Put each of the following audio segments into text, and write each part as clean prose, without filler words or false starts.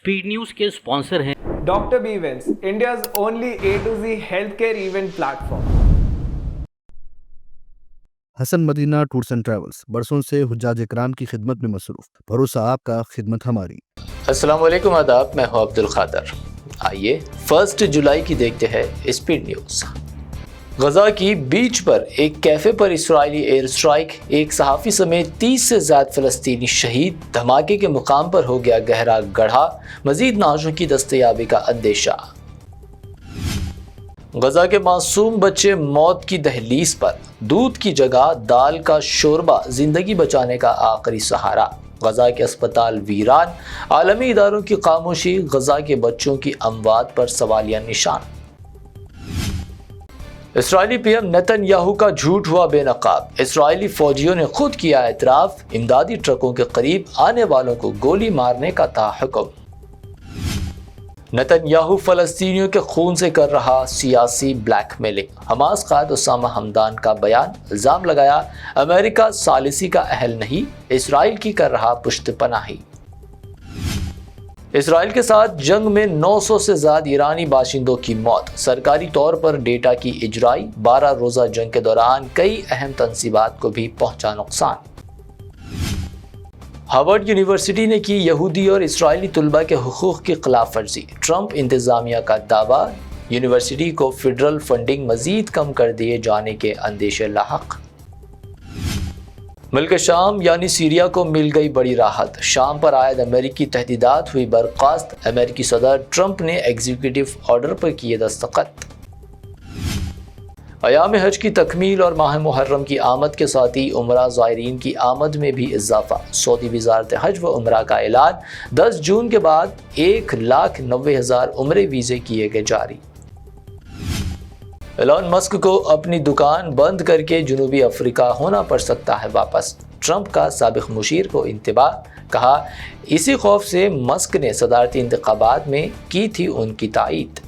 Speed news के sponsor हैं Dr. B Events, India's only A to Z healthcare event platform. Hasan Madina tours and travels बरसों से हुज्जाज इकराम की खिदमत में मसरूफ, भरोसा आपका, खिदमत हमारी। अस्सलाम वालेकुम, आदाब। मैं हूं अब्दुल खादर। आइए 1 जुलाई की देखते हैं स्पीड न्यूज़। गजा की बीच पर एक कैफे पर इस्राएली एयर स्ट्राइक, एक सहाफ़ी समेत 30 से ज़्यादा फ़लस्तीनी शहीद, धमाके के मुकाम पर हो गया गहरा गड्ढा, मज़ीद नाशों की दस्तयाबी का अंदेशा। गजा के मासूम बच्चे मौत की दहलीज पर, दूध की जगह दाल का शोरबा जिंदगी बचाने का आखिरी सहारा। गजा के अस्पताल वीरान, आलमी इदारों की खामोशी, गजा के बच्चों की अमवात पर सवालिया निशान। इस्राएली पीएम नेतन्याहू का झूठ हुआ बेनकाब, इस्राएली फौजियों ने खुद किया एतराफ, इमदादी ट्रकों के करीब आने वालों को गोली मारने का था हुक्म। नेतन्याहू फलस्तीनियों के खून से कर रहा सियासी ब्लैकमेलिंग, हमास कायद उसामा हमदान का बयान, इल्जाम लगाया अमेरिका सालिसी का अहल नहीं, इसराइल की कर रहा पुश्तपनाही। इसराइल के साथ जंग में 900 से ज्यादा ईरानी बाशिंदों की मौत, सरकारी तौर पर डेटा की इजराई, 12 रोजा जंग के दौरान कई अहम तंसीबात को भी पहुंचा नुकसान। हार्वर्ड यूनिवर्सिटी ने की यहूदी और इस्राएली तुलबा के हुकूक की खिलाफ वर्जी, ट्रंप इंतजामिया का दावा, यूनिवर्सिटी को फेडरल फंडिंग मजीद कम कर दिए जाने के अंदेशे लाहक। मुल्क शाम यानी सीरिया को मिल गई बड़ी राहत, शाम पर आयद अमेरिकी तहदीदात हुई बर्खास्त, अमेरिकी सदर ट्रंप ने एग्जीक्यूटिव ऑर्डर पर किए दस्तखत। अयाम हज की तकमील और माह मुहर्रम की आमद के साथ ही उमरा ज़ायरीन की आमद में भी इजाफा, सऊदी वजारत हज व उमरा का ऐलान, 10 जून के बाद 1,90,000 उमरे वीज़े किए गए जारी। एलन मस्क को अपनी दुकान बंद करके जनूबी अफ्रीका होना पड़ सकता है वापस, ट्रंप का साबिक मुशीर को इंतबाह, कहा इसी खौफ से मस्क ने सदारती इंतखाबात में की थी उनकी तायीद।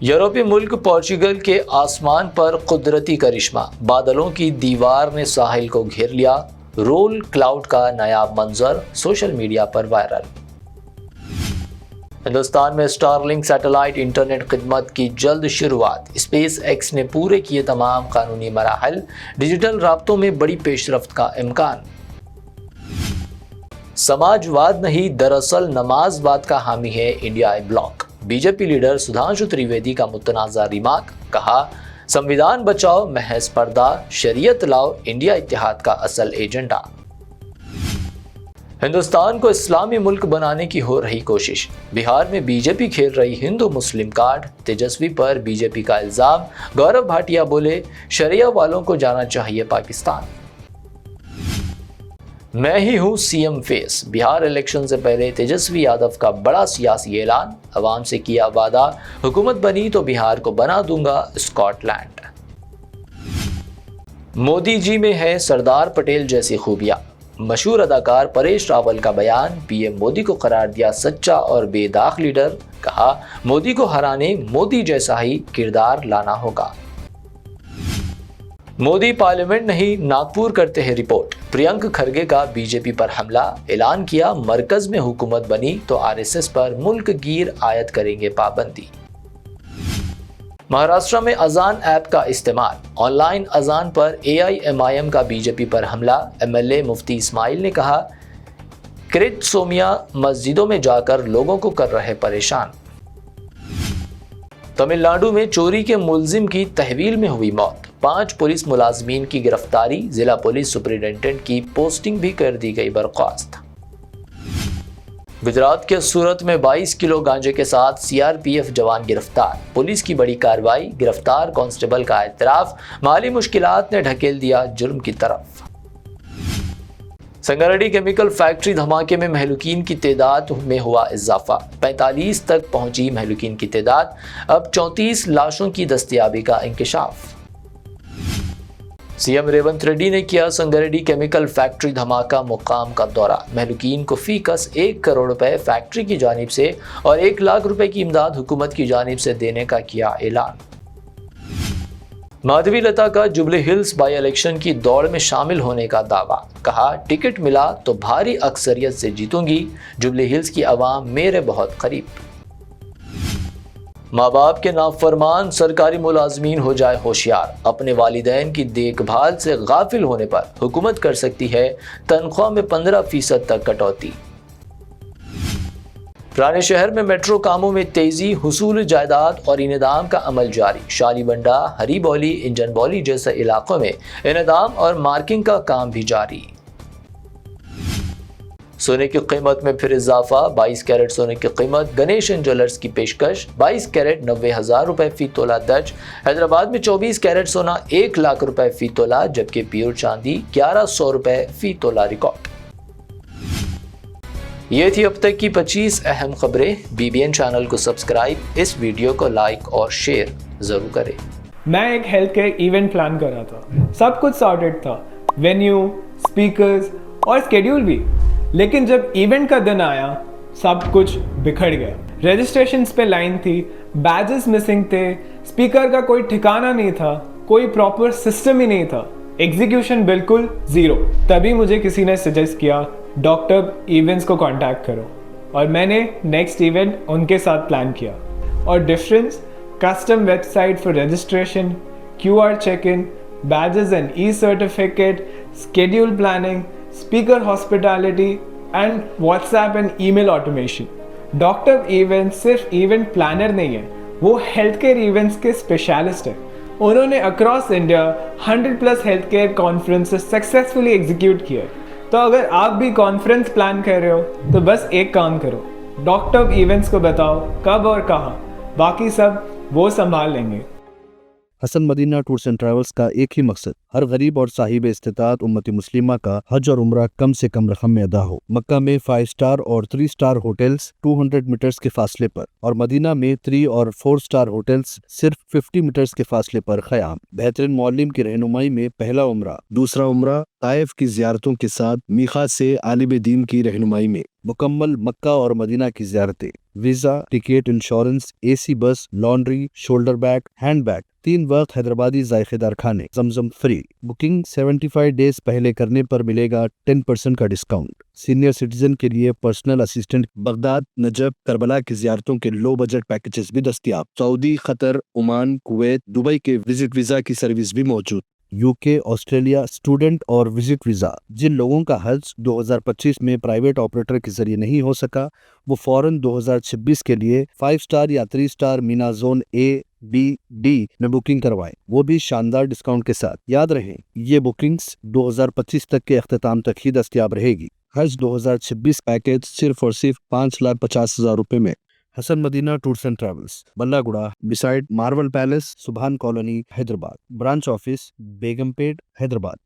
यूरोपीय मुल्क पोर्चुगल के आसमान पर कुदरती करिश्मा, बादलों की दीवार ने साहिल को घेर लिया, रोल क्लाउड का नायाब मंजर सोशल मीडिया पर वायरल। हिंदुस्तान में स्टारलिंक सैटेलाइट इंटरनेट खिदमत की जल्द शुरुआत, स्पेस एक्स ने पूरे किए तमाम कानूनी मराहल, डिजिटल राब्तों में बड़ी पेशरफ्त का इम्कान। समाजवाद नहीं दरअसल नमाजवाद का हामी है India block, BJP leader Sudhanshu Trivedi का मुतनाज़ा रिमार्क, कहा संविधान बचाओ महज पर्दा, शरीयत लाओ इंडिया इत्तेहाद का असल एजेंडा। हिंदुस्तान को इस्लामी मुल्क बनाने की हो रही कोशिश, बिहार में बीजेपी खेल रही हिंदू मुस्लिम कार्ड, तेजस्वी पर बीजेपी का इल्जाम, गौरव भाटिया बोले शरिया वालों को जाना चाहिए पाकिस्तान। मैं ही हूं सीएम फेस, बिहार इलेक्शन से पहले तेजस्वी यादव का बड़ा सियासी ऐलान, अवाम से किया वादा, हुकूमत बनी तो बिहार को बना दूंगा स्कॉटलैंड। मोदी जी में है सरदार पटेल जैसी खूबियां, मशहूर अदाकार परेश रावल का बयान, पीएम मोदी को करार दिया सच्चा और बेदाग लीडर, कहा मोदी को हराने मोदी जैसा ही किरदार लाना होगा। मोदी पार्लियामेंट नहीं नागपुर करते हैं रिपोर्ट, प्रियंक खरगे का बीजेपी पर हमला, ऐलान किया मरकज में हुकूमत बनी तो आरएसएस पर मुल्क गिर आयत करेंगे पाबंदी। महाराष्ट्र में अजान ऐप का इस्तेमाल, ऑनलाइन अजान पर AIMIM का बीजेपी पर हमला, MLA मुफ्ती इस्माइल ने कहा कृत सोमिया मस्जिदों में जाकर लोगों को कर रहे परेशान। तमिलनाडु में चोरी के मुलजिम की तहवील में हुई मौत, 5 पुलिस मुलाजमीन की गिरफ्तारी, जिला पुलिस सुपरिटेंडेंट की पोस्टिंग भी कर दी गई बर्खास्त। गुजरात के सूरत में 22 किलो गांजे के साथ CRPF जवान गिरफ्तार, पुलिस की बड़ी कार्रवाई, गिरफ्तार कांस्टेबल का एतराफ, माली मुश्किलात ने ढकेल दिया जुर्म की तरफ। संगारेड्डी केमिकल फैक्ट्री धमाके में महलूकीन की तादाद में हुआ इजाफा, 45 तक पहुंची महलूकीन की तादाद, अब 34 लाशों की दस्तयाबी का इंकशाफ। सीएम रेवंत रेड्डी ने किया संगारेड्डी केमिकल फैक्ट्री धमाका मुकाम का दौरा, महलूकीन को फीकस 1 करोड़ रुपए फैक्ट्री की जानिब से और 1 लाख रुपए की इमदाद हुकूमत की जानिब से देने का किया ऐलान। माधवी लता का जुबली हिल्स बाई इलेक्शन की दौड़ में शामिल होने का दावा, कहा टिकट मिला तो भारी अक्सरियत से जीतूंगी, जुबली हिल्स की आवाम मेरे बहुत करीब। माँ बाप के नाफरमान सरकारी मुलाजमीन हो जाए होशियार, अपने वालिदैन की देखभाल से गाफिल होने पर हुकूमत कर सकती है तनख्वाह में 15% तक कटौती। पुराने शहर में मेट्रो कामों में तेजी, हुसूल जायदाद और इनेदाम का अमल जारी। शालीबंडा, हरीबौली, इंजन बौली जैसे इलाकों में इनेदाम और मार्किंग का काम भी जारी। सोने की कीमत में फिर इजाफा, 22 कैरेट सोने की कीमत गणेश एंड ज्वेलर्स की पेशकश 22 कैरेट 90,000 रुपए फी तोला दर्ज। हैदराबाद में 24 कैरेट सोना 1 लाख रुपए फी तोला, जबकि प्योर चांदी 1100 रुपए फी तोला रिकॉर्ड। ये थी अब तक की 25 अहम खबरें। BBN चैनल को सब्सक्राइब, इस वीडियो को लाइक और शेयर जरूर करें। मैं एक हेल्थ केयर इवेंट प्लान कर रहा था, सब कुछ सॉर्टेड था, वेन्यू, स्पीकर्स और स्केड्यूल भी। लेकिन जब इवेंट का दिन आया सब कुछ बिखर गया। रजिस्ट्रेशंस पे लाइन थी, बैजेस मिसिंग थे, स्पीकर का कोई ठिकाना नहीं था, कोई प्रॉपर सिस्टम ही नहीं था, एग्जीक्यूशन बिल्कुल ज़ीरो। तभी मुझे किसी ने सजेस्ट किया डॉक्टर इवेंट्स को कांटेक्ट करो, और मैंने नेक्स्ट इवेंट उनके साथ प्लान किया। और difference, custom website for registration, QR check-in, badges and e-certificate, schedule planning, speaker hospitality and WhatsApp and email automation। Doctor event सिर्फ इवेंट प्लानर नहीं है, वो हेल्थ केयर इवेंट्स के स्पेशलिस्ट है। उन्होंने across India 100+ health care conferences successfully execute किए। तो अगर आप भी कॉन्फ्रेंस प्लान कर रहे हो तो बस एक काम करो, डॉक्टर इवेंट्स को बताओ कब और कहाँ, बाकी सब वो संभाल लेंगे। Hasan Madina tours and travels का एक ही मकसद, हर गरीब और साहिब इस्तिताअत उम्मती मुस्लिमा का हज और उम्रा कम से कम रकम में अदा हो। मक्का में 5 स्टार और 3 स्टार होटल्स 200 मीटर्स के फासले पर, और मदीना में 3 और 4 स्टार होटल्स सिर्फ 50 मीटर्स के फासले पर क़याम। बेहतरीन मौलिम की रहनुमाई में पहला उम्रा, दूसरा उम्रा ताइफ की ज़ियारतों के साथ मीक़ात से आलिम दीन की रहनुमाई में मुकम्मल मक्का और मदीना की ज़ियारतें, वीज़ा, टिकट, इंश्योरेंस, AC बस, laundry, shoulder bag, hand bag, 3 वक्त हैदराबादी जायकेदार खाने, जमजम फ्री। बुकिंग 75 डेज पहले करने पर मिलेगा 10% का डिस्काउंट। सीनियर सिटीजन के लिए personal assistant, Baghdad, Najaf, Karbala की ज़ियारतों के लो बजट पैकेजेस भी दस्तियाब। Saudi, Qatar, Oman, Kuwait, Dubai के विजिट वीज़ा की सर्विस भी मौजूद। UK, ऑस्ट्रेलिया स्टूडेंट और विजिट वीज़ा। जिन लोगों का हज 2025 में प्राइवेट ऑपरेटर के जरिए नहीं हो सका, वो फौरन 2026 के लिए 5 स्टार या 3 star Meena zone A, B, D में बुकिंग करवाएं, वो भी शानदार डिस्काउंट के साथ। याद रहे, ये बुकिंग्स 2025 तक के अख्ताम तक ही दस्तियाब रहेगी। हज 2026 पैकेज सिर्फ और सिर्फ 5,50,000 रुपए में। Hasan Madina tours and travels, Ballaguda, beside Marvel Palace, Subhan colony, Hyderabad. Branch office Begumpet, Hyderabad.